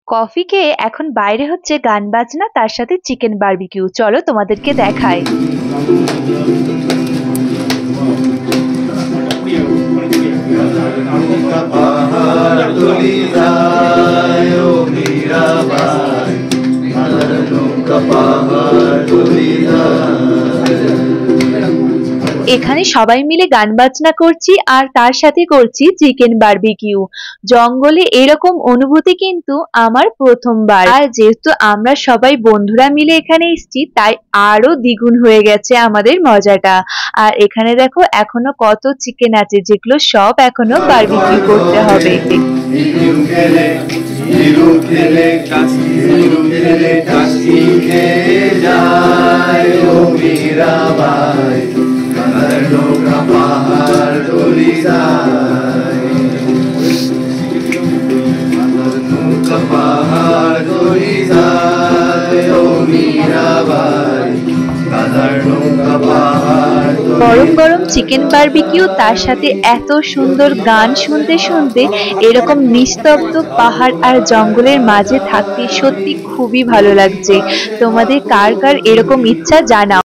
Coffee খেয়ে এখন বাইরে হচ্ছে গান বাজনা, তার সাথে চিকেন বারবিকিউ। চলো তোমাদেরকে দেখাই। এখানে সবাই মিলে গান বাজনা করছি আর তার সাথে করছি চিকেন বারবিকিউ। জঙ্গলে এরকম অনুভূতি কিন্তু আমার প্রথমবার। আর যেহেতু আমরা সবাই বন্ধুরা মিলে এখানে এসেছি, তাই আরো দ্বিগুণ হয়ে গেছে আমাদের মজাটা। আর এখানে দেখো এখনো কত চিকেন আছে, যেগুলো সব এখনো বারবিকিউ করতে হবে। গরম গরম চিকেন বারবিকিউ, তার সাথে এত সুন্দর গান শুনতে শুনতে এরকম নিস্তব্ধ পাহাড় আর জঙ্গলের মাঝে থাকতে সত্যি খুবই ভালো লাগছে। তোমাদের কার কার এরকম ইচ্ছা জানাও।